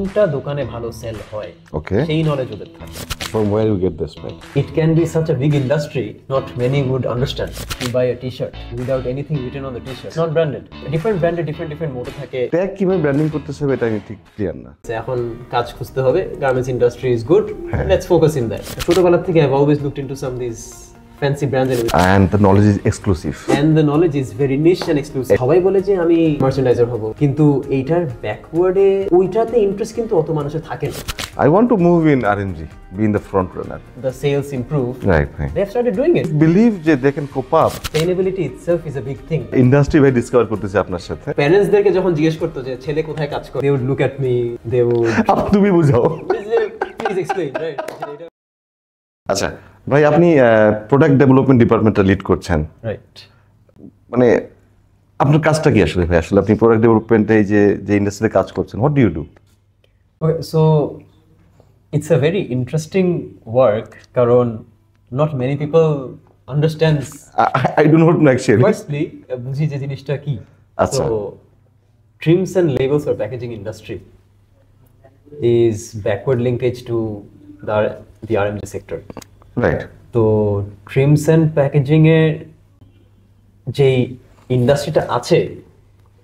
কোনটা দোকানে ভালো সেল হয় Okay. সেই নলেজ ওদের থাকে। From where you get this spec? It can be such a big industry, not many would understand. You buy a t-shirt without anything written on the t-shirt, not branded. Different branded, different mode থাকে। Tag কিভাবে branding করতেছে হবে এটা আমি ঠিক clear না। এখন কাজ খুঁজতে হবে, garments industry is good, let's focus in that. ছোটবেলা থেকে I've always looked into some of these fancy brands and the knowledge is exclusive. And the knowledge is very niche and exclusive. সবাই বলে যে আমি মার্চেন্ডাইজার হব, কিন্তু এইটার ব্যাকওয়ার্ডে ওইটাতে ইন্টারেস্ট কিন্তু অত মানুষের থাকে না। I want to move in R&D, be in the front runner. The sales improve. Right. They have started doing it. Believe যে they can cope up. Sustainability itself is a big thing. Industry ভাই discover করতেছে আপনার সাথে। প্যারেন্টসদেরকে যখন জিজ্ঞেস করতো যে ছেলে কোথায় কাজ করে, they would look at me, they would তুমি বুঝাও। please explain, right? আচ্ছা ভাই, আপনি প্রোডাক্ট ডেভেলপমেন্ট ডিপার্টমেন্টটা লিড করছেন, রাইট? মানে আপনার কাজটা কি আসলে ভাই? আসলে আপনি প্রোডাক্ট ডেভেলপমেন্টে এই যে ইন্ডাস্ট্রিতে কাজ করছেন, what do you do? Okay, so it's a very interesting work কারণ not many people understands. I do not know actually. Firstly, বুঝি যে জিনিসটা কি। আচ্ছা। So trims and labels for packaging industry is backward linkage to the R&D sector. Right. তো trims and packaging এর যে ইন্ডাস্ট্রিটা আছে,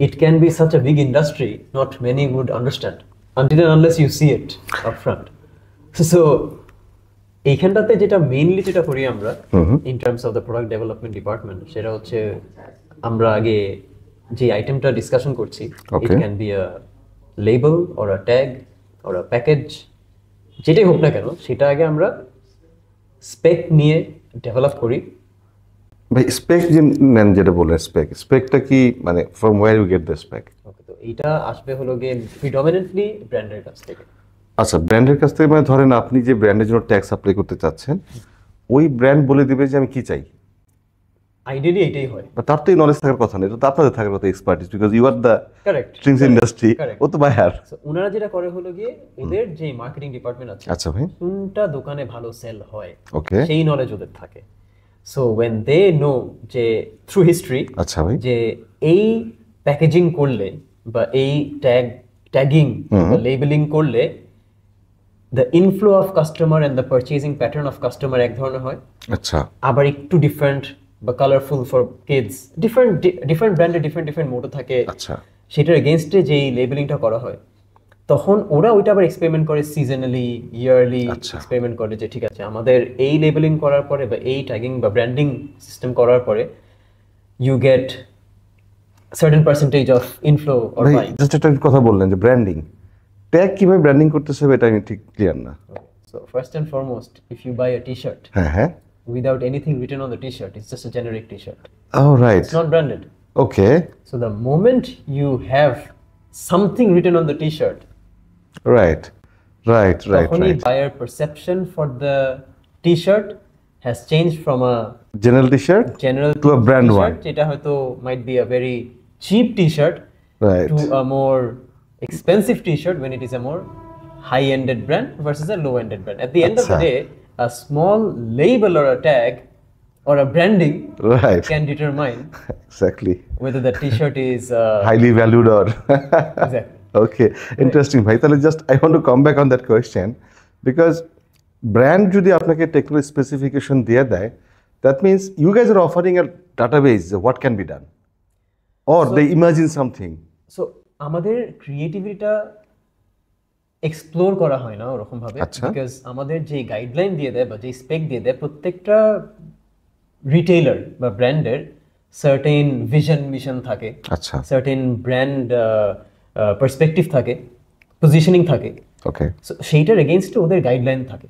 it can be such a big industry, not many would understand until and unless you see it upfront. So এইখানটাতে যেটা mainly যেটা করি আমরা in terms of the product development department, সেটা হচ্ছে আমরা আগে যে আইটেমটা ডিসকাশন করছি, it can be a label or a tag or a package, যেটাই হোক না কেন, সেটা আগে আমরা স্পেক নিয়ে ডেভেলপ করি। ভাই স্পেক যেটা বললেন, স্পেকটা কি, মানে from where you get the spec? Okay, তো এইটা আসবে হলো গিয়ে প্রিডমিনেন্টলি ব্র্যান্ডের কাছ থেকে। আচ্ছা, ব্র্যান্ডের কাছ থেকে, মানে ধরেন আপনি যে ব্র্যান্ডের জন্য ট্যাক্স অ্যাপ্লাই করতে চাচ্ছেন, ওই ব্র্যান্ড বলে দিবে যে আমি কি চাই। আইডিয়ালি এটাই হয়, বা তার তো এই নলেজ থাকার কথা না, এটা তো আপনাদের থাকার কথা, expertise, because you are the correct drinks industry, ও তো বায়ার। সো ওনারা যেটা করে হলো গিয়ে ওদের যে মার্কেটিং ডিপার্টমেন্ট আছে, আচ্ছা ভাই, কোনটা দোকানে ভালো সেল হয় ওকে, সেই নলেজ ওদের থাকে। সো ওয়েন দে নো যে থ্রু হিস্ট্রি, আচ্ছা ভাই, যে এই প্যাকেজিং করলে বা এই ট্যাগিং বা লেবেলিং করলে the inflow of customer and the purchasing pattern of customer এক ধরনের হয়, আচ্ছা, আবার একটু ডিফারেন্ট বা কালারফুল ফর কিডস, ডিফারেন্ট ব্র্যান্ডের ডিফারেন্ট মোটো থাকে। আচ্ছা, সেটার এগেইনস্টে যেই লেবেলিংটা করা হয়, তখন ওরা ওইটা আবার এক্সপেরিমেন্ট করে, সিজনালি ইয়ারলি এক্সপেরিমেন্ট করে যে ঠিক আছে আমাদের এই লেবেলিং করার পরে বা এই ট্যাগিং বা ব্র্যান্ডিং সিস্টেম করার পরে you get certain percentage of inflow or buy. Just একটা কথা বললেন যে ব্র্যান্ডিং, ট্যাগ কিভাবে ব্র্যান্ডিং করতেছে হবে এটা আমি ঠিক ক্লিয়ার না। So first and foremost, if you buy a t-shirt হ্যাঁ, without anything written on the t-shirt, it's just a generic t-shirt. Oh right, It's not branded. Okay. So the moment you have something written on the t-shirt, right, the buyer perception for the t-shirt has changed from a general t-shirt to a brand one. যেটা হয়তো might be a very cheap t-shirt, right, to a more expensive t-shirt when it is a more high-ended brand versus a low-ended brand. At the end of the day, a small label or a tag or a branding can determine exactly whether the t-shirt is highly valued or exactly. Okay, interesting bhai. Tale just I want to come back on that question, because brand jodi apnake technical specification diye deয়, that means you guys are offering a database what can be done, or they imagine something. So আমাদের ক্রিয়েটিভিটিটা explore করা হয় না ওরকম ভাবে, because আমাদের যে guideline দিয়ে দেয় বা যে স্পেক দিয়ে দেয়, প্রত্যেকটা রিটেইলার বা ব্র্যান্ডের সার্টেন ভিশন মিশন থাকে, আচ্ছা, সার্টেন ব্র্যান্ড পার্সপেক্টিভ থাকে, পজিশনিং থাকে, ওকে, সো সেইটার এগেইনস্টে ওদের গাইডলাইন থাকে।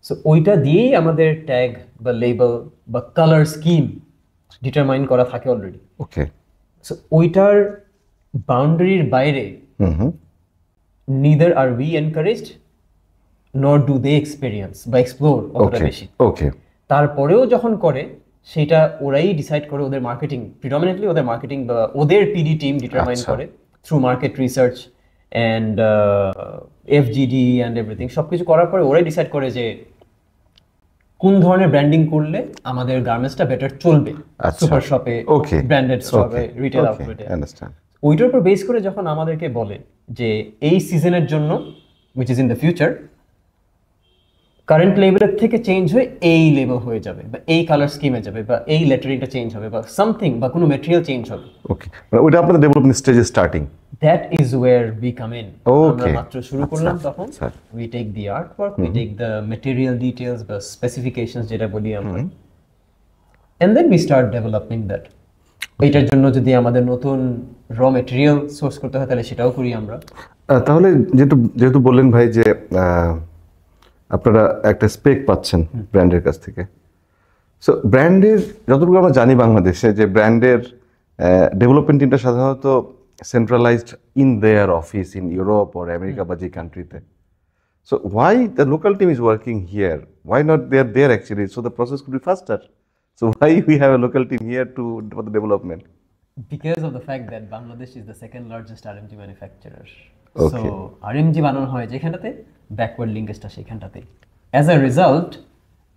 সো ওইটা দিয়েই আমাদের ট্যাগ বা লেবেল বা কালার স্কিম ডিটারমাইন করা থাকে অলরেডি। ওকে, সো ওইটার বাউন্ডারির বাইরে neither are we encouraged nor do they experience বা এক্সপ্লোর অতটা বেশি। ওকে, তারপরেও যখন করে সেটা ওরাই ডিসাইড করে, ওদের মার্কেটিং প্রিডমিনেন্টলি ওদের মার্কেটিং বা ওদের পিডি টিম ডিটারমাইন করে through market research and FGD and everything, সবকিছু করার পরে ওরাই ডিসাইড করে যে কোন ধরনের ব্র্যান্ডিং করলে আমাদের গার্মেন্টসটা বেটার চলবে সুপার শপে, ব্র্যান্ডেড স্টোরে, রিটেল আউটলেটে। ওইটার উপর বেস করে যখন আমাদেরকে বলে যে এই সিজনের জন্য which is in the future, current লেভেলের থেকে চেঞ্জ হয়ে এই লেভেল হয়ে যাবে, বা এই কালার স্কিমে যাবে, বা এই লেটারিংটা চেঞ্জ হবে, বা সামথিং, বা কোনো ম্যাটেরিয়াল চেঞ্জ হবে। ওকে, মানে ওইটা আপনাদের ডেভেলপমেন্ট স্টেজে starting. That is where we come in. আমরা Okay. মাত্র শুরু করলাম, তখন we take the art work, we take the material details বা স্পেসিফিকেশনস যেটা বলি আমরা, and then we start developing that. এইটার জন্য যদি আমাদের নতুন র ম্যাটেরিয়াল সোর্স করতে হয় তাহলে সেটাও করি আমরা। তাহলে যেহেতু বললেন ভাই যে আপনারা একটা স্পেক পাচ্ছেন ব্র্যান্ডের কাছ থেকে, সো ব্র্যান্ডের যতটুকু আমরা জানি বাংলাদেশে যে ব্র্যান্ডের ডেভেলপমেন্ট টিমটা সাধারণত centralised in their office in Europe or America বা যে কান্ট্রিতে। So why the local team is working here, why not there actually, so the process could be faster. So why we have a local team here for the development? Because of the fact that Bangladesh is the second largest RMG manufacturer. Okay. So RMG বানানো হয় যেখানটাতে, backward লিঙ্কেজটা সেখানটাতে। As a result,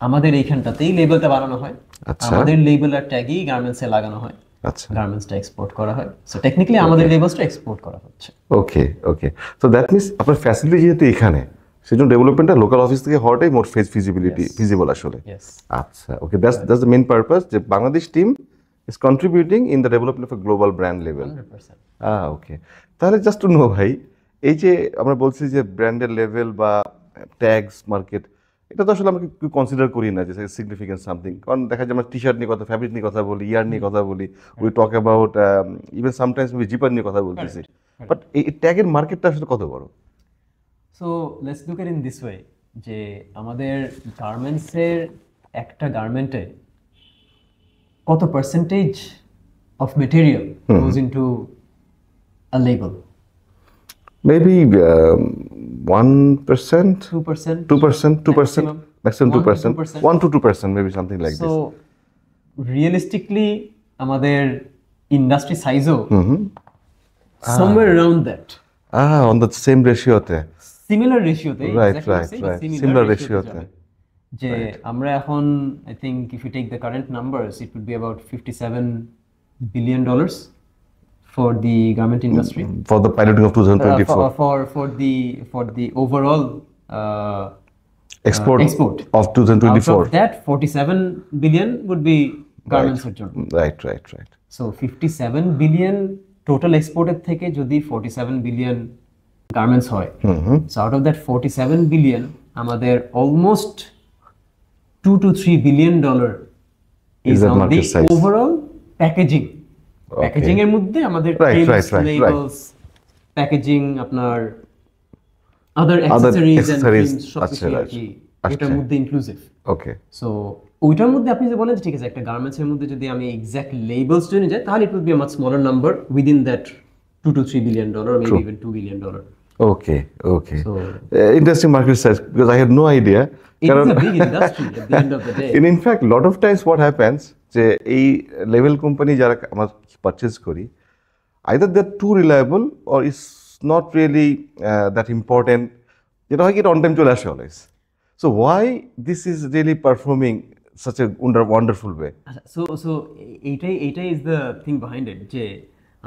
আমাদের এইখানটাতেই লেবেলটা বানানো হয়, আচ্ছা। আমাদের label আর ট্যাগই গার্মেন্টসে লাগানো হয়, আচ্ছা, গার্মেন্টসটা এক্সপোর্ট করা হয়। সো টেকনিক্যালি আমাদের লেবেলসটা এক্সপোর্ট করা হচ্ছে। ওকে ওকে, সো দ্যাট মিনস আপনার ফ্যাসিলিটি যেহেতু এখানে, সেজন্য ডেভেলপমেন্টটা লোকাল অফিস থেকে হওয়াটাই মোর ফিজিবল আসলে। Yes. আচ্ছা, ওকে, দ্যাটস দ্য মেইন পারপাস, যে Bangladesh team is contributing in the development of A global brand level. 100%. ওকে, তাহলে জাস্ট টু নো ভাই, এই যে আমরা বলছি যে ব্র্যান্ডের লেভেল বা ট্যাগস মার্কেট, এটা তো আসলে আমরা কনসিডার করি না যে সিগনিফিকেন্ট সামথিং, কারণ দেখা যায় আমরা টি শার্ট নিয়ে কথা, ফ্যাব্রিক নিয়ে কথা বলি, ইয়ার নিয়ে কথা বলি, we talk about even sometimes zipper নিয়ে কথা বলতেছি, বাট এই ট্যাগের মার্কেটটা আসলে কত বড়? So let's look at in this way, যে আমাদের গার্মেন্টসের একটা গার্মেন্টে কত percentage of material goes into a label? Maybe 1%, 2%, 2%, maximum 2%, 2%. 1 to 2%, maybe something like so this. Realistically আমাদের ইন্ডাস্ট্রি সাইজও somewhere around that, On the same ratio তে, similar রেশিওতে, right, similar ratio তে, যে আমরা এখন I think if you take the current numbers it would be about $57 billion for the garment industry, for the piloting of 2024 for the overall export of out 2024. of that 47 billion would be garments এর জন্য। Right. So 57 billion total export এর থেকে যদি 47 billion garments হয়, so out of that 47 billion আমাদের almost $2 to $3 billion is that on market the size? overall packaging. Packaging এর মধ্যে আমাদের Right. লেবেলস, প্যাকেজিং, আপনার আদার অ্যাকসেসরিজ এন্ড accessories, থিংস সব কিছু আর কি আচ্ছা। এটার মধ্যে ইনক্লুসিভ। Okay. সো ওইটার মধ্যে আপনি যে বলেন যে ঠিক আছে একটা গার্মেন্টস এর মধ্যে যদি আমি এক্সাক্ট লেবেলস জেনে যাই তাহলে it will be a much smaller number within that $2 to $3 billion, maybe even $2 billion. Okay. So Interesting market size, because I had no idea. it is a big industry at the end of the day. In fact, lot of times what happens, যে এই level company যারা আমরা purchase করি, either they're too reliable or it's not really that important, যেটা হয় কি on time চলে আসে always. So why this is really performing such a wonderful way? So এইটাই is the thing behind it, যে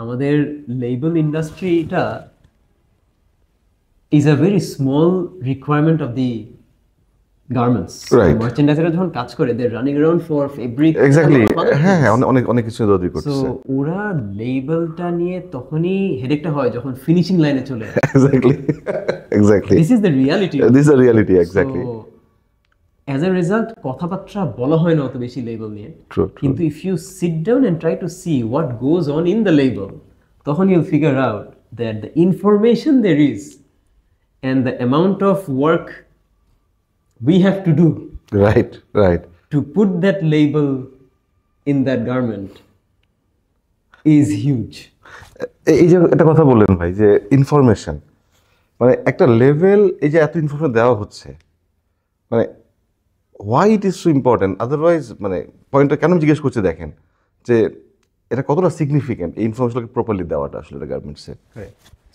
আমাদের লেবেল ইন্ডাস্ট্রিটা is a very small requirement of the garments. Right. মার্চেন্ডাইজাররা যখন কাজ করে they are running around for fabric. Exactly. হ্যাঁ, অনেক কিছু তৈরি সো করতেছে। ওরা লেবেলটা নিয়ে তখনই হেডেকটা হয় যখন ফিনিশিং লাইনে চলে আসে। Exactly. This is the reality. This is the reality, exactly. So, as a result, কথাবার্তা বলা হয় না অত বেশি লেবেল নিয়ে। True. কিন্তু if you sit down and try to see what goes on in the label, তখন you'll figure out that the information there is and the amount of work we have to do Right. to put that label in that garment is huge. এই যে একটা কথা বললেন ভাই, যে information, মানে একটা লেভেল, এই যে এত ইনফরমেশন দেওয়া হচ্ছে, মানে why it is so important? Otherwise, মানে পয়েন্টটা কেন জিজ্ঞেস করছে দেখেন, যে এটা কতটা সিগনিফিকেন্ট এই ইনফরমেশনকে প্রপারলি দেওয়াটা আসলে গার্মেন্টসে।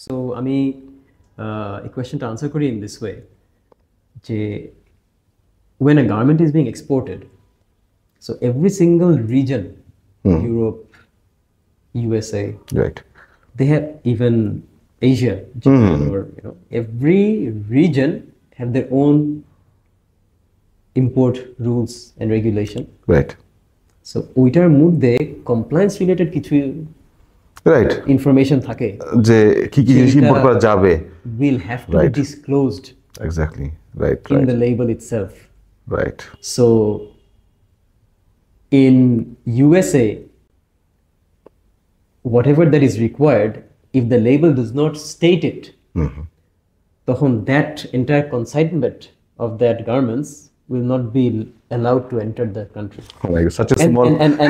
সো আমি এই কোয়েশ্চেনটা আনসার করি ইন দিস ওয়ে, যে when a garment is being exported, so every single region, Europe, USA, Right. they have even Asia, Japan, or every region have their own import rules and regulation. Right. So ওইটার মধ্যে compliance related কিছু right, information থাকে যে কি কি জিনিস import করা যাবে, will have to be Right. disclosed exactly, right in right the label itself. Right, So in USA, whatever that is required, if the label does not state it, তখন that entire consignment of that garments will not be allowed to enter the country. oh my god, such a And, small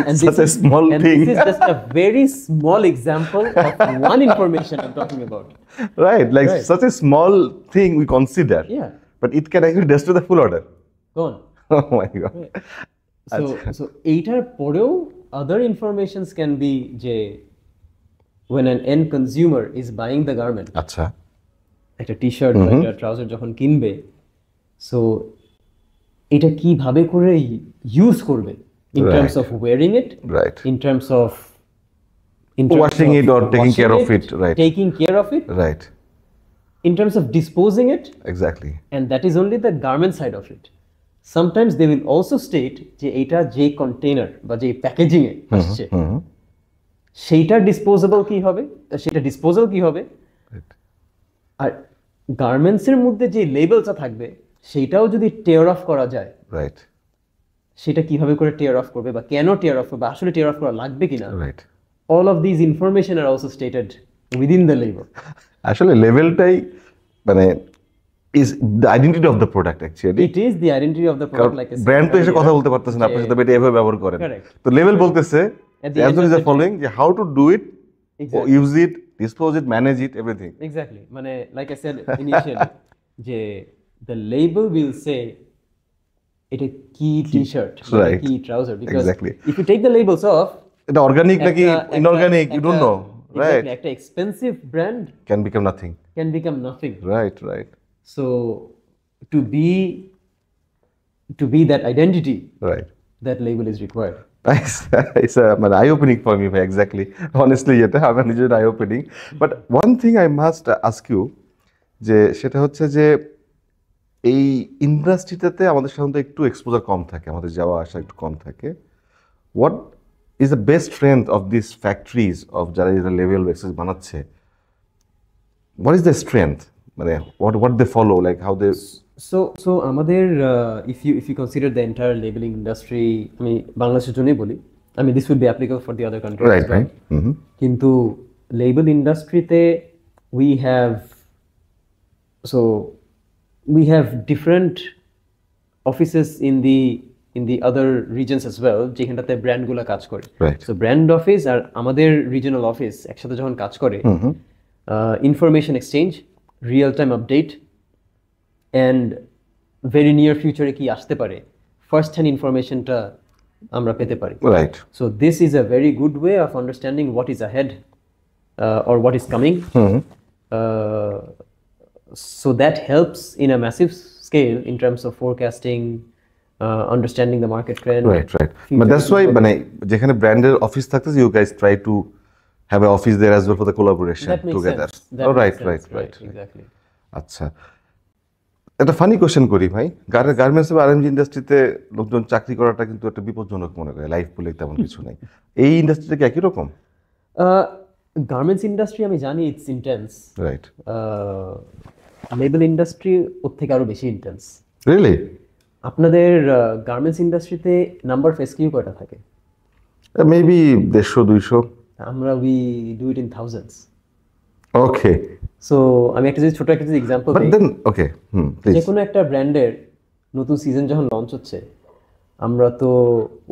and such a small and thing. this is just a very small example of one information I'm talking about. Right, like Right. such a small thing we consider, Yeah, but it can actually destroy the full order. go on. Oh my god. So এইটার পরেও other informations can be যে when an end consumer is buying the garment, আচ্ছা, একটা T-shirt বা একটা trouser যখন কিনবে, so এটা কিভাবে করে ইউজ করবে in Right. terms of wearing it, right, in terms of Washing it or taking washing care of it, right. taking care of it, right, in terms of disposing it, exactly, and that is only the garment side of it. Sometimes they will also state যে এটা যে container বা যে packaging এ আসছে সেইটার disposable কি হবে, সেটা ডিসপোজাল কি হবে, right, আর গার্মেন্টস এর মধ্যে যে লেবেলটা থাকবে সেটাও যদি টেয়ার অফ করা যায়, right, সেটা কিভাবে করে টেয়ার অফ করবে বা কেন টেয়ার অফ করবে বা আসলে টেয়ার অফ করা লাগবে কিনা, right. all of these information are also stated within the label. আসলে লেভেলটাই মানে is the identity of the product actually. It is the identity of the product, like I said brand তো এসে earlier. কথা বলতে পারতেছেন, আপনার সাথে এটা এভাবে ব্যবহার করেন, Correct. তো লেভেল বলতেছে At the as end well of as the the following যে how to do it, Exactly. use it, dispose it, manage it, everything. Exactly. মানে like I said initially, যে the label will say এটা কি T-shirt, Right. কি trouser, because Exactly. if you take the labels off, এটা organic নাকি inorganic, you don't know, right? Exactly, একটা expensive brand Can become nothing. can become nothing. Right, right, So to be that identity, right. that label is required. It's মানে eye opening for me, exactly. Honestly, এটা আমার নিজের eye opening. But one thing I must ask you, যে সেটা হচ্ছে যে এই ইন্ডাস্ট্রিটাতে আমাদের সাধারণত একটু এক্সপোজার কম থাকে, আমাদের যাওয়া আসা একটু কম থাকে। What is the best strength of this factories of যারা এরা লেভেল এক্সেস বানাচ্ছে? হোয়াট ইজ দ্য স্ট্রেংথ, মানে what they follow, like how they? So আমাদের if you consider the entire labeling industry, আমি বাংলাদেশের জন্যই বলি, I mean this would be applicable for the other countries right as well. Right, কিন্তু label industryতে we have different offices in the other regions as well, যেখানটাতে brand গুলা কাজ করে। Right. So brand office আর আমাদের regional office একসাথে যখন কাজ করে, information exchange, real time update, and very near future কি আসতে পারে first hand informationটা আমরা পেতে পারি। Right, So this is a very good way of understanding what is ahead or what is coming. So that helps in a massive scale in terms of forecasting, understanding the market trend. Right right, but that's why মানে যেখানে ব্র্যান্ডের office থাকতেছে, you guys try to have a office there as well for the collaboration That makes together. sense. That makes right sense. Right right, Exactly. আচ্ছা, একটা funny question করি ভাই, garments বা RMG ইন্ডাস্ট্রিতে লোকজন চাকরি করাটা কিন্তু একটা বিপজ্জনক মনে করে, লাইফ বলে তেমন কিছু নেই। এই ইন্ডাস্ট্রিটা কি একই রকম? গার্মেন্টস ইন্ডাস্ট্রি আমি জানি it's intense, right, label industry ওর থেকে আরো বেশি ইন্টেন্স। রিয়েলি? আপনাদের গার্মেন্টস ইন্ডাস্ট্রিতে নাম্বার অফ এসকিউ কয়টা থাকে? মেবি 150-200। আমরা we do it in thousands. Okay, so আমি একটা যদি ছোট একটা যদি এক্সাম্পল বাট দিই, দেন ওকে, প্লিজ। যে কোনো একটা ব্র্যান্ডের নতুন সিজন যখন লঞ্চ হচ্ছে, আমরা তো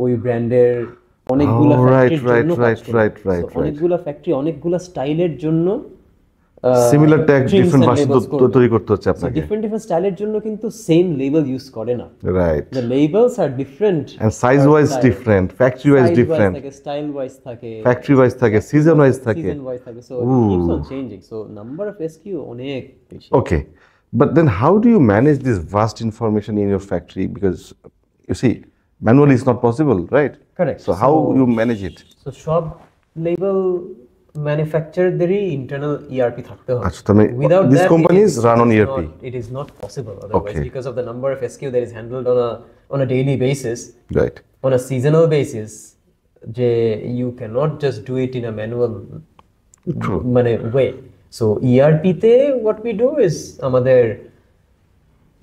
ওই ব্র্যান্ডের অনেকগুলো অনেকগুলো ফ্যাক্টরি অনেকগুলো স্টাইলের জন্য সিমিলার ট্যাগ ডিফারেন্ট ভার্সন তৈরি করতে হচ্ছে আপনাকে, ডিফারেন্ট স্টাইলের জন্য কিন্তু সেম লেবেল ইউজ করে না। Right, the labels are different and size wise different, factory wise different, থাকে, স্টাইল ওয়াইজ থাকে, ফ্যাক্টরি ওয়াইজ থাকে, সিজন ওয়াইজ থাকে। সিজন ওয়াইজ থাকে, so it keeps on changing, so number of SKU অনেক বেশি। Okay, but then how do you manage this vast information in your factory? Because you see, manually it's not possible, right? Correct. So how you manage it? So সব label ম্যানুফ্যাকচারারদেরই internal ERP থাকতে হবে। আচ্ছা, তাহলে Without these that, companies run on ERP? it is not possible otherwise, Okay. because of the number of SKU that is handled on a daily basis, Right. on a seasonal basis, যে you cannot just do it in a manual মানে way. So ERP তে what we do is আমাদের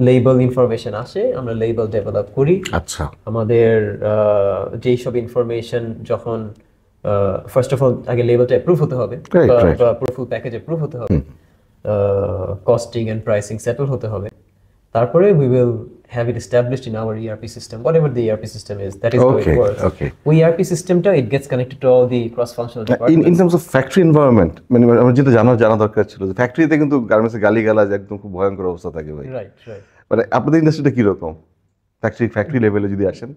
label information আসে, আমরা label develop করি। আচ্ছা, আমাদের যেই সব ইনফরমেশন যখন ফার্স্ট অফ অল আগে লেবেলটা অ্যাপ্রুভ হতে হবে, বা ফুল প্যাকেজ অ্যাপ্রুভ হতে হবে, কস্টিং এন্ড প্রাইসিং সেটল হতে হবে, তারপরে we will have it established in our ERP system, whatever the ERP system is, that is how it works. ওই ইআরপি সিস্টেমটা it gets connected to all the cross functional departments. In terms of factory environment, মানে আমার যেটা জানা দরকার ছিল যে ফ্যাক্টরিতে কিন্তু গার্মেন্টসে গালিগালাজ একদম খুব ভয়ঙ্কর অবস্থা থাকে ভাই। রাইট। মানে আপনাদের ইন্ডাস্ট্রিটা কিরকম ফ্যাক্টরি লেভেলে যদি আসেন?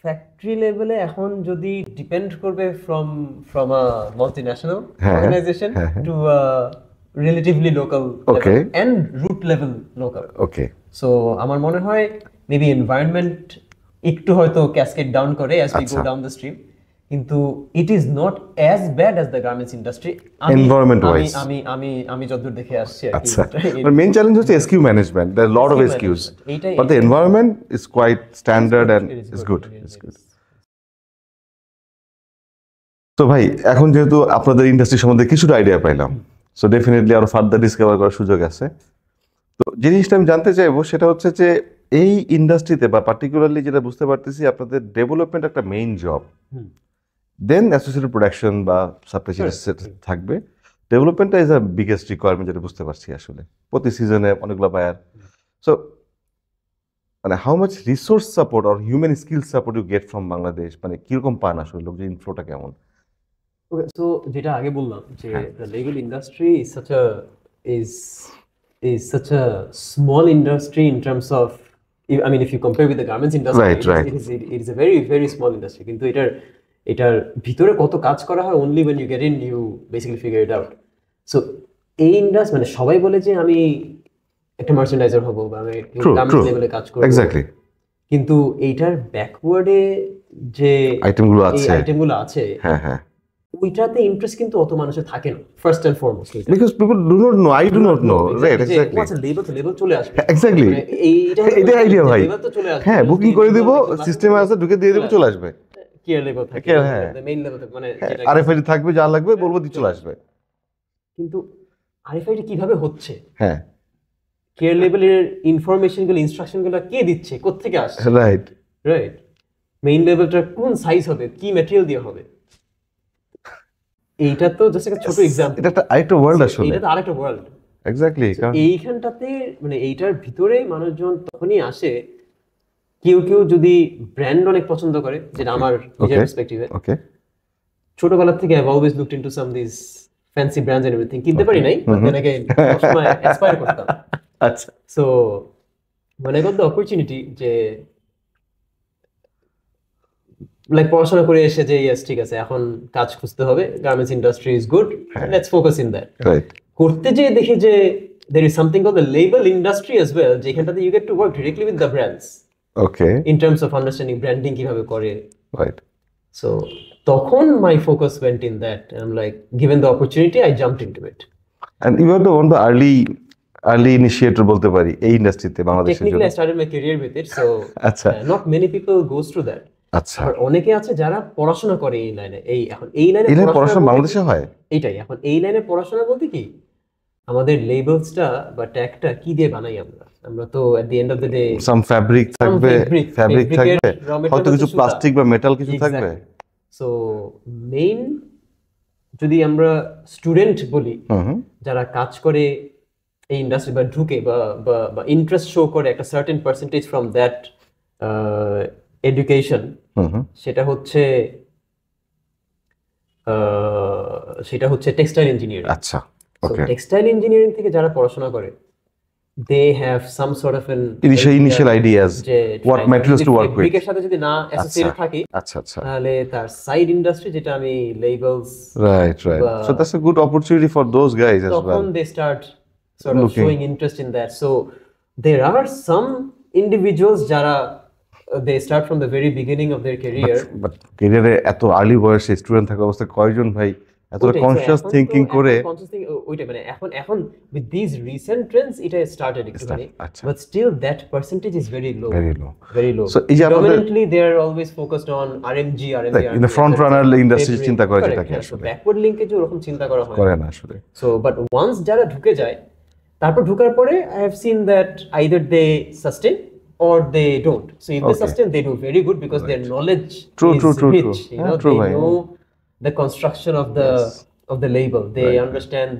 ফ্যাক্টরি লেভেলে এখন যদি ডিপেন্ড করবে from a multinational organisation to relatively local end root level local. Okay, so আমার মনে হয় মেবি এনভায়রনমেন্ট একটু হয়তো ক্যাসকেড ডাউন করে as we go down the stream, কিন্তু it is not as bad as the garments industry environment wise. আমি যতদূর দেখে আসছি। আচ্ছা, মেইন চ্যালেঞ্জ হচ্ছে SKU management, there lot of SKUs, but the environment is quite standard and is good. তো ভাই, এখন যেহেতু আপনাদের ইন্ডাস্ট্রি সম্বন্ধে কিছুটা আইডিয়া পাইলাম, সো ডেফিনেটলি আরো ফার্দার ডিসকভার করার সুযোগ আছে। তো যে জিনিসটা আমি জানতে চাইবো সেটা হচ্ছে যে এই ইন্ডাস্ট্রিতে বা পার্টিকুলারলি যেটা বুঝতে পারতেছি আপনাদের ডেভেলপমেন্ট একটা main job, then associated production বা সাপ্লাই চেইন থাকবে। ডেভেলপমেন্টটা ইজ আ বিগেস্ট রিকোয়ারমেন্ট, যেটা বুঝতে পারছি আসলে প্রতি সিজনে অনেকগুলো বায়ার। সো মানে how much resource support or human skill support you get from Bangladesh, মানে কিরকম পান আসলে লোকজন, ইনফ্লোটা কেমন? সো যেটা আগে বললাম যে the legal industry is such a small industry in terms of, I mean if you compare with the garments industry, it is a very very small industry, কিন্তু এটার ভিতরে কত কাজ করা হয় only when you get in you basically figure it out. So এই industry মানে সবাই বলে যে আমি একটা মার্চেন্ডাইজার হব বা আমি গার্মেন্টস লেভেলে কাজ করব, এক্স্যাক্টলি, কিন্তু এইটার ব্যাকওয়ার্ডে যে আইটেমগুলো আছে, হ্যাঁ, ওইটাতে ইন্টারেস্ট কিন্তু অত মানুষের থাকে না first and foremost, because people do not know, I do not know, right? Exactly, আচ্ছা লেবেল চলে আসবে, এক্স্যাক্টলি, এইটা আইডিয়া ভাই। লেবেল তো চলে আসবে, হ্যাঁ, বুকিং করে দিব, সিস্টেমে আছে, ঢুকে দিয়ে দেব, চলে আসবে। কেয়ার লেবেল থাকে, হ্যাঁ, মেইন লেবেল মানে আরএফআইডি থাকবে, যা লাগবে বলবো দিয়ে চলে আসবে। কিন্তু আরএফআইডি কিভাবে হচ্ছে, হ্যাঁ, কেয়ার লেবেলের ইনফরমেশনগুলো, ইনস্ট্রাকশনগুলো কে দিচ্ছে, কোথা থেকে আসছে, রাইট, মেইন লেবেলটা কোন সাইজ হবে, কি ম্যাটেরিয়াল দিয়ে হবে, এইটা তো জাস্ট একটা ছোট এক্সাম্পল। এটা আরেকটা ওয়ার্ল্ড আসলে, এটা তো আরেকটা ওয়ার্ল্ড, এক্স্যাক্টলি। এইখানটাতে মানে এইটার ভিতরে মানুষজন তখনই আসে, কেউ যদি ব্র্যান্ড অনেক পছন্দ করে, যেটা আমার নিজের পার্সপেক্টিভে, ওকে, ছোটবেলা থেকে I always looked into some this fancy brands and everything, কিনতে পারি নাই, দেন আগে সবসময় অ্যাসপায়ার করতাম। আচ্ছা, সো মানে গট দ্য অপরচুনিটি যে লাইক পড়াশোনা করে এসে যে ইয়েস ঠিক আছে এখন কাজ খুঁজতে হবে, garments industry is good, let's focus in that. Right, করতে যেয়ে দেখি যে there is something called the label industry as well, যেখানটাতে you get to work directly with the brands, okay, in terms of understanding branding কিভাবে করে, right. so তখন my focus went in that, and I'm like given the opportunity I jumped into it, and you are the one of the early initiator বলতে পারি এই ইন্ডাস্ট্রিতে বাংলাদেশের জন্য। technically I started my career with it, so আচ্ছা, not many people goes through that. আচ্ছা, আর অনেকে আছে যারা পড়াশোনা করে এই লাইনে, এই লাইনে পড়াশোনা বাংলাদেশে হয়, এইটাই এখন এই লাইনে পড়াশোনা বলতে কি আমাদের লেবেলসটা বা ট্যাগটা কি দিয়ে বানাই আমরা তো at the end of the day some fabric থাকবে, হয়তো কিছু প্লাস্টিক বা মেটাল কিছু থাকবে। সো মেইন যদি আমরা স্টুডেন্ট বলি যারা কাজ করে এই ইন্ডাস্ট্রি বা ঢুকে বা ইন্টারেস্ট শো করে একটা certain percentage from that education, সেটা হচ্ছে টেক্সটাইল ইঞ্জিনিয়ারিং। আচ্ছা, টেক্সটাইল ইঞ্জিনিয়ারিং থেকে যারা পড়াশোনা করে they have some sort of an initial ideas what materials to work with, এর সাথে যদি না অ্যাসোসিয়েটেড থাকে, আচ্ছা, তাহলে তার সাইড ইন্ডাস্ট্রি যেটা আমি labels, right, so that's a good opportunity for those guys as well. তখন they start sort of showing interest in that. So there are some individuals যারা they start from the very beginning of their career, but career এত early বয়সে student থাকা অবস্থায় কয়জন ভাই এতটা conscious thinking করে ওইটা মানে এখন with these recent trends এটা started একটুখানি, আচ্ছা। but still that percentage is very low, very low. So এই যে আপনাদের Dominantly they are always focused on RMG in the front runner industry চিন্তা করে যেটাকে আসলে ব্যাকওয়ার্ড লিংকেজ ওরকম চিন্তা করা হয় করে না আসলে। So but once যারা ঢুকে যায়, তারপর ঢোকার পরে I have seen that either they sustain or they don't. So if they sustain, they do very good because their knowledge is rich. You know, they know the construction of the label. They understand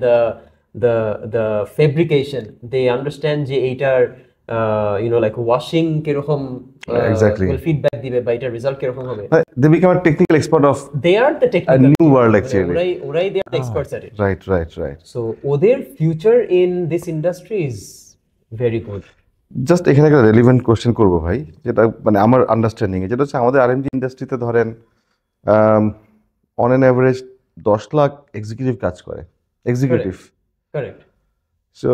the fabrication. They understand যে এইটার you know like washing কিরকম will feedback দিবে বা এটার result কিরকম হবে. They become a technical expert of they are the technical a new world actually. ওরাই they are the experts at it. Right. So ওদের future in this industry is very good. Just এখানে একটা relevant question করবো ভাই, যেটা মানে আমার understanding এ, যেটা হচ্ছে আমাদের আরএমজি ইন্ডাস্ট্রিতে ধরেন on an average 10 lakh executive কাজ করে, এক্সিকিউটিভ। Correct. সো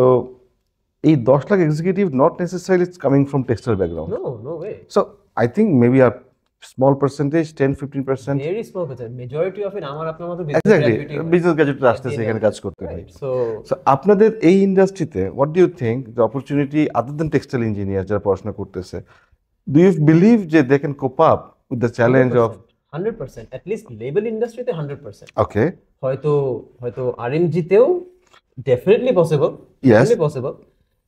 এই 10 lakh executive not necessarily coming from textile background. No way. So I think maybe a small percentage 10-15%, very small percent, majority of it আমার আপনার মতো এক্স্যাক্টলি বিজনেস গ্র্যাজুয়েটরা আসতেছে এখানে কাজ করতে ভাই। সো আপনাদের এই ইন্ডাস্ট্রিতে what do you think the opportunity other than textile engineer যারা পড়াশোনা করতেছে, ডু ইউ বিলিভ যে they can cope up with the challenge of 100%, at least label ইন্ডাস্ট্রিতে 100%? ওকে, হয়তো আরএমজি তেও definitely possible, definitely possible.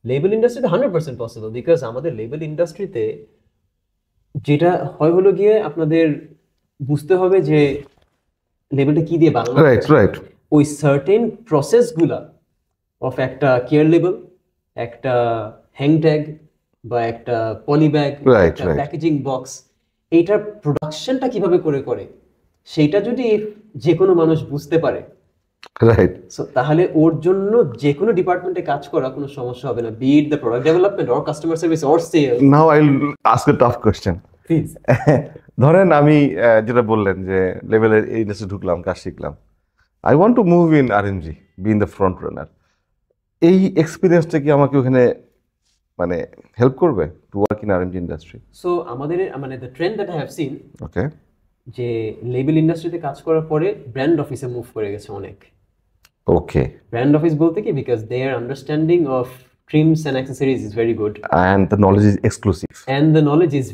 Label ইন্ডাস্ট্রিতে 100% পসিবল, বিকজ আমাদের label ইন্ডাস্ট্রিতে যেটা হয় হলো গিয়ে আপনাদের বুঝতে হবে যে লেবেলটা কি দিয়ে বানানো, রাইট ওই সার্টেন প্রসেসগুলা অফ একটা কেয়ার লেবেল, একটা হ্যাং ট্যাগ বা একটা পলি ব্যাগ, একটা প্যাকেজিং বক্স, এইটার প্রোডাকশনটা কিভাবে করে সেইটা যদি যে কোনো মানুষ বুঝতে পারে, রাইট, সো তাহলে ওর জন্য যে কোনো ডিপার্টমেন্টে কাজ করা কোনো সমস্যা হবে না, be it the product development or customer service or sales. Now I will ask a tough question please. ধরেন আমি যেটা বললেন যে লেভেলের এই ইন্ডাস্ট্রি ঢুকলাম, কাজ শিখলাম, I want to move in RMG, be in the front runner, এই এক্সপিরিয়েন্সটা কি আমাকে ওখানে মানে হেল্প করবে to work in RMG industry? So আমাদের মানে the trend that I have seen, okay, যে লেবেল ইন্ডাস্ট্রিতে কাজ করার পরে ব্র্যান্ড অফিসে মুভ করে গেছে অনেক। ওকে, ব্র্যান্ড অফিস বলতে কি, because their understanding of trims and accessories is very good, and the knowledge is exclusive,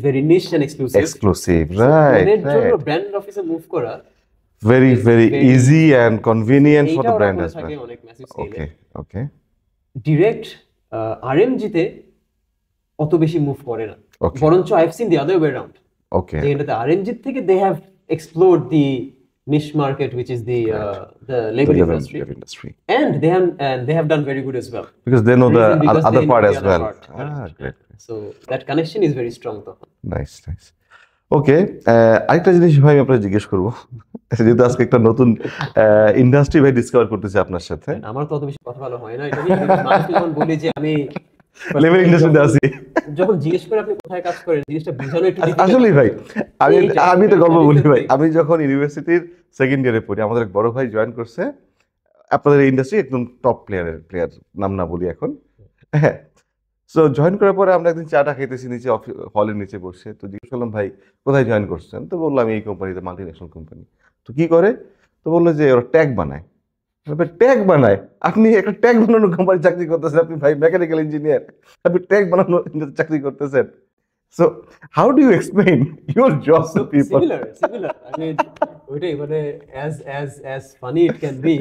very niche and exclusive, right, ওদের জন্য ব্র্যান্ড অফিসে মুভ করা very easy and convenient for the brand as well. অনেক massive স্কেলে। Okay, direct আরএমজি-তে অত বেশি move করে না, বরঞ্চ I have seen the other way around. Okay, যেটাতে আরএমজি থেকে they have explored the niche market, which is the label industry, and they have done very good as well, because they know the other part as well. Great. So that connection is very strong though. Nice. ওকে, আরেকটা জিনিস ভাই আপনাকে জিজ্ঞেস করবো, যেহেতু আজকে একটা নতুন ইন্ডাস্ট্রি ভাই ডিসকভার করতেছি আপনার সাথে। আমার তো অত বেশি কথা ভালো হয় না এটা নিয়ে, মানুষ যখন বলে যে আমি লেভেল ইন্ডাস্ট্রিতে আছি, যখন জিজ্ঞেস করে আপনি কোথায় কাজ করেন, জিনিসটা বোঝানো একটু আসলেই ভাই আমি তো গল্প বলি ভাই, আমি যখন ইউনিভার্সিটির সেকেন্ড ইয়ারে পড়ি, আমাদের এক বড় ভাই জয়েন করছে আপনাদের ইন্ডাস্ট্রি, একদম টপ প্লেয়ার, নাম না বলি এখন। হ্যাঁ, সো জয়েন করার পরে আমরা একদিন চাটা খাইতেছি নিচে, হলের নিচে বসে, তো জিজ্ঞেস করলাম ভাই কোথায় জয়েন করছেন, তো বললাম এই কোম্পানিতে, মাল্টিন্যাশনাল কোম্পানি। তো কি করে, তো বললো যে ওরা ট্যাগ বানায়। আপনি একটা ট্যাগ বানানোর কোম্পানি চাকরি করতেছেন, আপনি ভাই মেকানিক্যাল ইঞ্জিনিয়ার, আপনি ট্যাগ বানানোর চাকরি করতেছেন। So how do you explain your job to people? Similar I mean ওইটাই, মানে as funny it can be,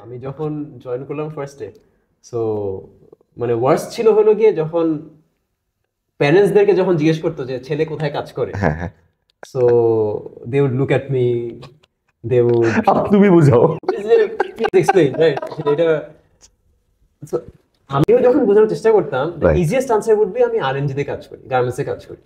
আমি যখন জয়েন করলাম ফার্স্টে, সো মানে ওয়ার্স ছিল হলো গিয়ে যখন প্যারেন্টসদেরকে যখন জিজ্ঞেস করতো যে ছেলে কোথায় কাজ করে, so they would look at me, they would তুমি বুঝাও, প্লিজ এক্সপ্লেইন, রাইট? এটা আমিও যখন বোঝানোর চেষ্টা করতাম, ইজিয়েস্ট আনসার উড বি আমি আরএমজি তে কাজ করি, গার্মেন্টসে কাজ করি।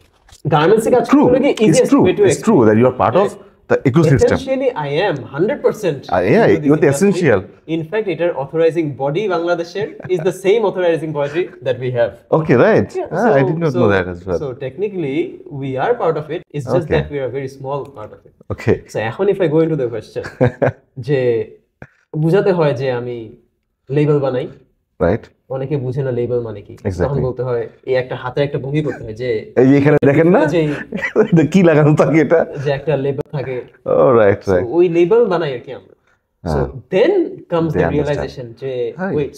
গার্মেন্টসে কাজ করলে কি easiest way to It's true that you are part of the ecosystem. Essentially, I am 100%. Yeah, you're the essential. In fact, it authorizing body Bangladesher is the same authorizing body that we have. Okay, right. I did not know that as well. So technically, we are part of it. It's just that we are a very small part of it. Okay. So এখন if I go into the question, যে বুঝাতে হয় যে আমি label বানাই, right? অনেকে বুঝে না লেবেল মানে কি, তখন বলতে হয় এই একটা হাতে একটা ভঙ্গি করতে হয় যে এই এখানে দেখেন না যে কি লাগানো থাকে, এটা যে একটা লেবেল থাকে। ও রাইট, ওই লেবেল বানাই আর কি আমরা। So then comes They the understand. realization, Hi. wait,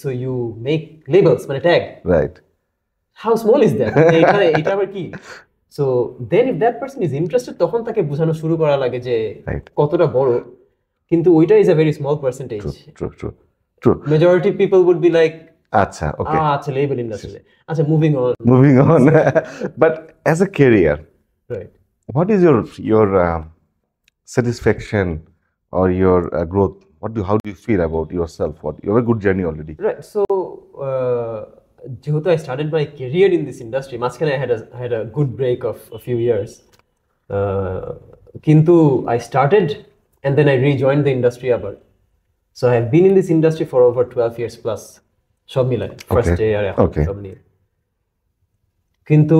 so you make labels, মানে tag. Right. How small is that? এটা আবার কি? So then if that person is interested, তখন তাকে বোঝানো শুরু করা লাগে যে Right. কতটা বড়, কিন্তু ওইটা is a very small percentage. True. Majority people would be like, আচ্ছা, okay. আচ্ছা label industry. আচ্ছা, moving on. Moving on. But as a career, Right. what is your satisfaction or your growth? How do you feel about yourself? You have a good journey already. Right. So যেহেতু I started my career in this industry, মাঝখানে I had a good break of a few years. কিন্তু I started and then I rejoined the industry আবার. So I have been in this industry for over 12 years plus. সব মিলায় first day আর এখন সব নিয়ে। কিন্তু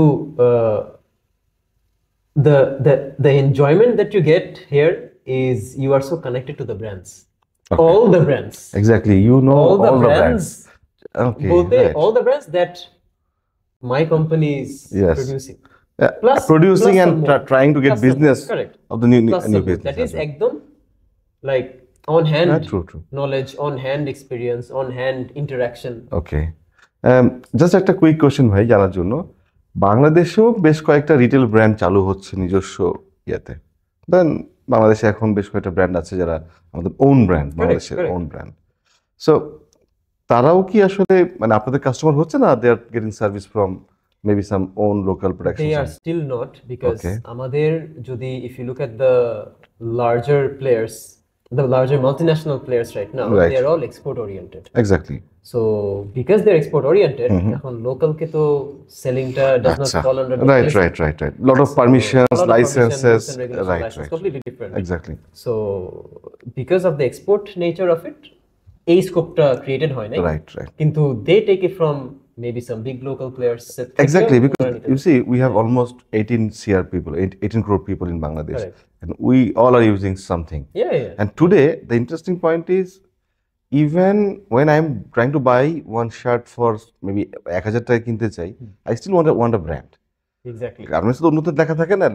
the enjoyment that you get here is you are so connected to the brands. Okay. All the brands. Exactly. You know all the brands. Okay. Right. All the brands that my company is Yes. producing. Producing plus and some more. trying to get Plus some business more. Correct. of the new Plus some more. business. That is ekdom like on hand True. knowledge, on hand experience, on hand interaction. Okay. Just একটা quick question ভাই জানার জন্য, বাংলাদেশেও বেশ কয়েকটা retail brand চালু হচ্ছে নিজস্ব ইয়েতে। দেন বাংলাদেশে এখন বেশ কয়েকটা ব্র্যান্ড আছে যারা আমাদের ওন ব্র্যান্ড, বাংলাদেশের ওন ব্র্যান্ড। সো তারাও কি আসলে মানে আপনাদের কাস্টমার হচ্ছে না? They are getting service from maybe some own local production? They are still not, because আমাদের যদি if you look at the larger players, the larger multinational players right now, they are all export oriented. Exactly. So because they're export oriented, এখন local ke to selling ta does not fall under the right. Lot of permissions, licenses, right. Completely different. Exactly. So because of the export nature of it, এই scope ta created hoy nai. Right. Kintu they take it from maybe some big local players. Exactly, because you see, we have almost 18 CR people, 18 crore people in Bangladesh, and we all are using something. Yeah. And today, the interesting point is, even when I'm trying to buy one shirt for maybe 1000 টাকা কিনতে চাই, I still want a brand. Exactly. Garments তো উন্নত লেখা থাকে না,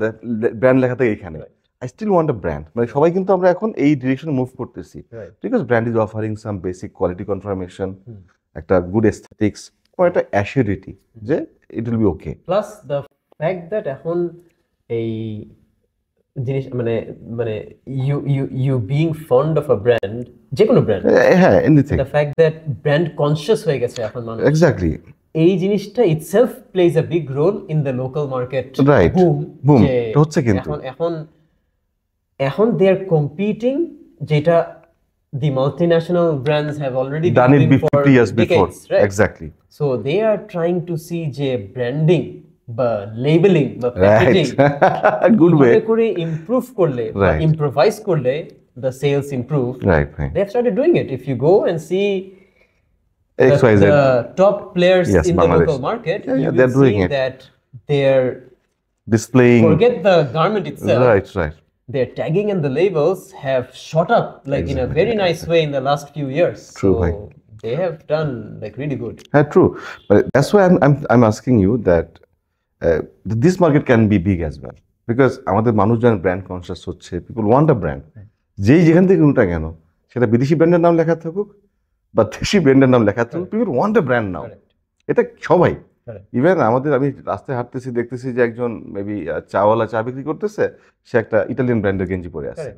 brand লেখা থাকে এখানে। I still want a brand. মানে সবাই কিন্তু আমরা এখন এই ডিরেকশনে মুভ করতেছি, because brand is offering some basic quality confirmation, একটা good aesthetics, or একটা assurity যে it will be okay. Plus the fact that এখন এই জিনিস মানে you being fond of a brand, যে কোনো ব্র্যান্ড, হ্যাঁ, anything. The fact that brand conscious হয়ে গেছে এখন মানুষ, Exactly. এই জিনিসটা itself plays a big role in the local market. Right. Boom. হচ্ছে কিন্তু এখন they are competing যেটা the multinational brands have already done been it doing for 50 years before. decades, right? Exactly. So they are trying to see যে branding বা labeling বা packaging good way করে improve করলে বা improvise করলে the sales improve. Right. They have started doing it. If you go and see XYZ, the top players in the local market, you will doing see it. that they're displaying, forget the garment itself. Right. Their tagging and the labels have shot up like in a very nice way in the last few years. True. So they have done like really good. True. But that's why I'm asking you that this market can be big as well, because আমাদের মানুষজন brand conscious হচ্ছে, people want a brand. যেই যেখান থেকে কিনুটা কেন, সেটা বিদেশি ব্র্যান্ডের নাম লেখা থাকুক বা দেশি ব্র্যান্ডের নাম লেখা থাকুক, people want a brand now. এটা সবাই, ইভেন আমি রাস্তায় হাঁটতেছি, দেখতেছি যে একজন মেবি চাওয়ালা চা বিক্রি করতেছে, সে একটা ইটালিয়ান ব্র্যান্ডের গেঞ্জি পরে আছে।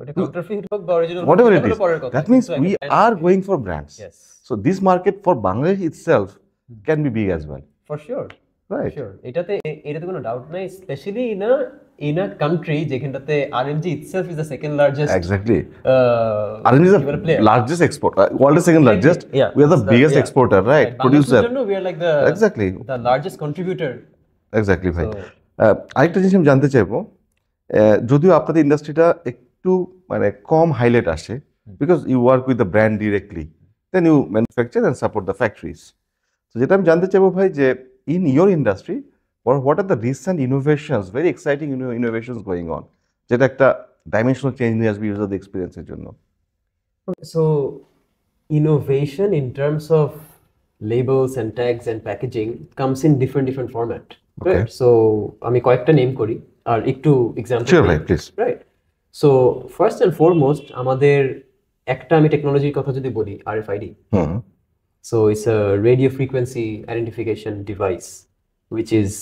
Whatever it is, that means we are going for brands. Yes. So this market for Bangladesh itself can be big as well. For sure. Right. Sure. এটাতে কোনো ডাউট নাই, স্পেশালি in a country যেখানটাতে RMG itself is the second largest. Exactly. RMG is the largest exporter. World is second largest. Yeah. We are the biggest exporter, right? Producer. We are like the largest contributor. Exactly, ভাই। আরেকটা জিনিস আমি জানতে চাইবো, যদিও আপনাদের ইন্ডাস্ট্রিটা একটু মানে কম হাইলাইট আসে, because you work with the brand directly, then you manufacture and support the factories. So যেটা আমি জানতে চাইবো ভাই, যে in your industry, what are the recent innovations, very exciting innovations going on, যেটা একটা dimensional change নিয়ে আসবে user experience এর জন্য? So innovation in terms of labels and tags and packaging comes in different format. Okay. Right? So আমি কয়েকটা name করি আর একটু example. Sure, right, please. Right. So first and foremost আমাদের একটা আমি টেকনোলজির কথা যদি বলি RFID, hmm so it's a radio frequency identification device which is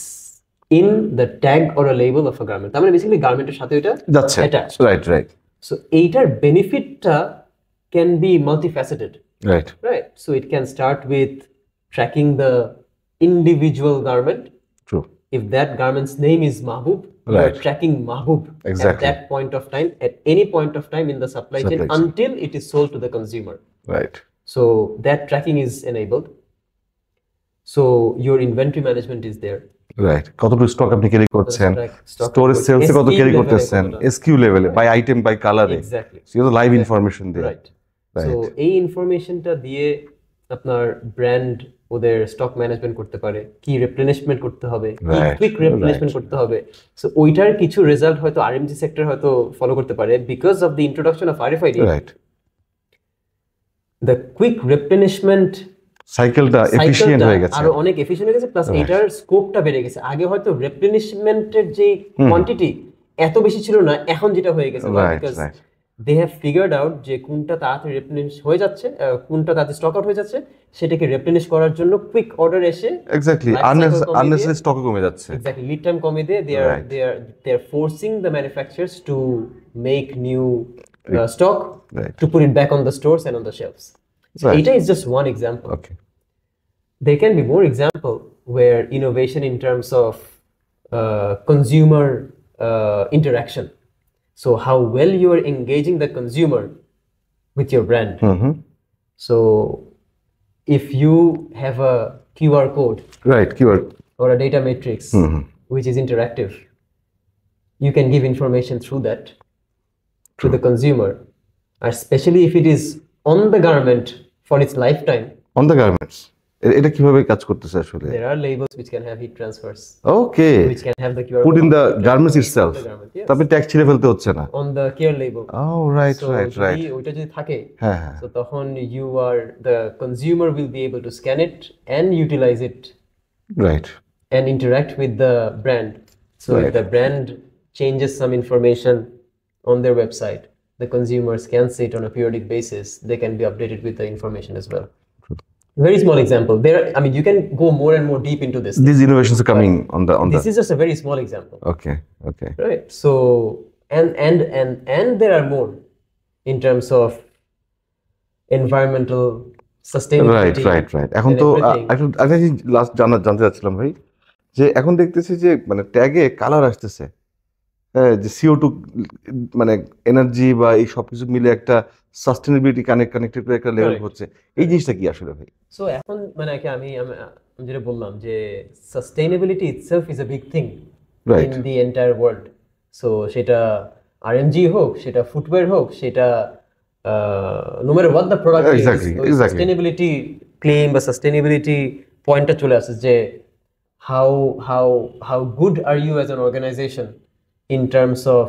in the tag or a label of a garment. তার মানে বেসিক্যালি গার্মেন্টের সাথে এটা যাচ্ছে attached. রাইট So এইটার বেনিফিটটা can be multifaceted, right right? So it can start with tracking the individual garment. True If that garment's name is Mahbub, you are Right. tracking Mahbub at Exactly. that point of time, at any point of time in the supply chain Supply chain. until it is sold to the consumer. Right So that tracking is enabled. So your inventory management is there. Right কতটুকু stock আপনি carry করছেন stock storage কত- সেলসে কত SKU carry level এ করতেছেন কতটা। SQ লেভেলে by item by কালারে Exactly. So live information দেয় Right. So এই ইনফরমেশনটা দিয়ে আপনার ব্র্যান্ড ওদের স্টক ম্যানেজমেন্ট করতে পারে, কি রিপ্লেনিশমেন্ট করতে হবে, কি Right, কুইক রিপ্লেনিশমেন্ট করতে হবে। সো ওইটার কিছু রেজাল্ট হয়তো আরএমজি সেক্টর হয়তো ফলো করতে পারে because of the introduction of RFID. Right the quick replenishment সাইকেলটা এফিশিয়েন্ট হয়ে গেছে আরো অনেক এফিশিয়েন্ট হয়ে গেছে, প্লাস এটার স্কোপটা বেড়ে গেছে। আগে হয়তো রিপ্লেনিশমেন্টের যে কোয়ান্টিটি এত বেশি ছিল না, এখন যেটা হয়ে গেছে Right, because right. They have figured out যে কোনটা তাড়াতাড়ি রিপ্লেনিশ হয়ে যাচ্ছে, কোনটা তাড়াতাড়ি স্টক আউট হয়ে যাচ্ছে, সেটাকে রিপ্লেনিশ করার জন্য কুইক অর্ডার এসে এক্স্যাক্টলি Life cycle কমিয়ে আননেসেসারি স্টক কমে যাচ্ছে exactly lead time কমিয়ে দিয়ে Right. they are forcing the manufacturers to make new stock Right. to put it back on the stores and on the shelves. So Right. এটা is just one example. Okay There can be more example where innovation in terms of consumer interaction. So how well you are engaging the consumer with your brand. So if you have a QR code right keyword or a data matrix which is interactive, you can give information through that to the consumer, especially if it is on the garment for its lifetime. On the garments এটা কিভাবে কাজ করতেছে আসলে There are labels which can have heat transfers, okay which can have the QR put in code the garments itself on the garment, yes. তবে ট্যাগ ছিঁড়ে ফেলতে হচ্ছে না on the care label. Oh right So right right যদি ওইটা যদি থাকে, হ্যাঁ হ্যাঁ so তখন the consumer will be able to scan it and utilize it right and interact with the brand. So if Right. the brand changes some information on their website, the consumer scans it on a periodic basis, they can be updated with the information as well. Very small example. I mean, you can go more and more deep into this. these innovations are coming on This the is just a very small example, okay right? So, and there are more in terms of environmental right sustainability. Right এখন and তো everything. একটা last জানতে চাচ্ছিলাম ভাই যে এখন দেখতেছি যে মানে ট্যাগে কালার আসতেছে হ্যাঁ যে CO2 মানে এনার্জি বা এই সব কিছু মিলে একটা সাস্টেনেবিলিটি কানেক্টেড করে একটা লেভেল Correct. হচ্ছে এই জিনিসটা কি আসলে ভাই So এখন মানে আমি যেটা বললাম যে sustainability itself is a big thing Right. in the entire world. So সেটা RMG হোক, সেটা ফুটওয়্যার হোক, সেটা no matter what the product Exactly, is, ওই exactly. sustainability claim বা sustainability পয়েন্টটা চলে আসে যে how good are you as an organization in terms of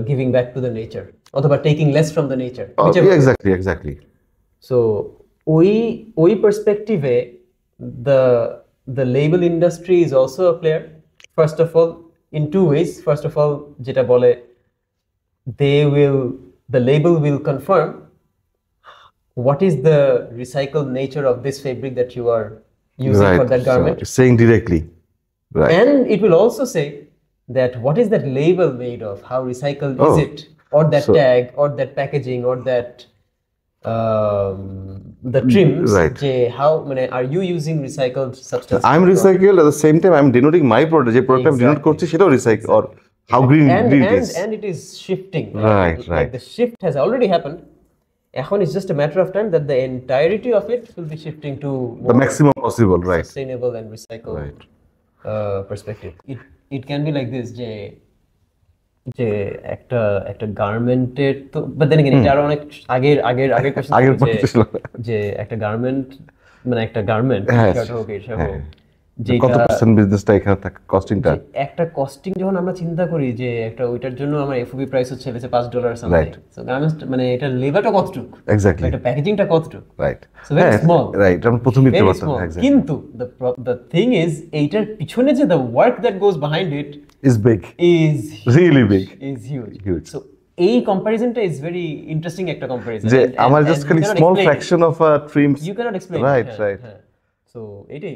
giving back to the nature অথবা taking less from the nature, whichever. Exactly So ওই perspective the label industry is also a player. First of all, in two ways. First of all, যেটা বলে the label will confirm what is the recycled nature of this fabric that you are using for that garment. saying directly right And it will also say that what is that label made of, how recycled is Oh, it, or that so- tag, or that packaging, or that the trims. Right. How many are you using recycled substances? I'm recycled at the same time I'm denoting my product যে product আমি denote Exactly. করছি সেটাও recycle or how green it is and it is shifting. Right, Like right. the shift has already happened. এখন it's just a matter of time that the entirety of it will be shifting to the more maximum possible right sustainable and recycled Right. perspective. It can be like this যে একটা গার্মেন্টের তো but then again এটা আরো অনেক আগের question আগের point ছিল। যে একটা গার্মেন্ট মানে একটা গার্মেন্ট হ্যাঁ, শার্ট হোক এটা হ্যাঁ। হোক কত যেটা পার্সেন্ট বিজনেসটা এখানে থাকে কস্টিংটা যে একটা কস্টিং যখন আমরা চিন্তা করি যে একটা ওইটার জন্য আমার এফওবি প্রাইস হচ্ছে $5 সামথিং Right. সো গার্মেন্টস মানে এটা লেবারটা কতটুকু এক্স্যাক্টলি একটা প্যাকেজিংটা কতটুকু right So very small. Right আমরা প্রথম দিতে very পারতাম small. এক্স্যাক্টলি কিন্তু the thing is এইটার পিছনে যে the work that goes behind it is big is really big is huge. Huge. So এই কম্পারিজনটা ইজ ভেরি ইন্টারেস্টিং একটা কম্পারিজন যে আমার জাস্ট খালি small fraction of trims you can't explain right right so এইটাই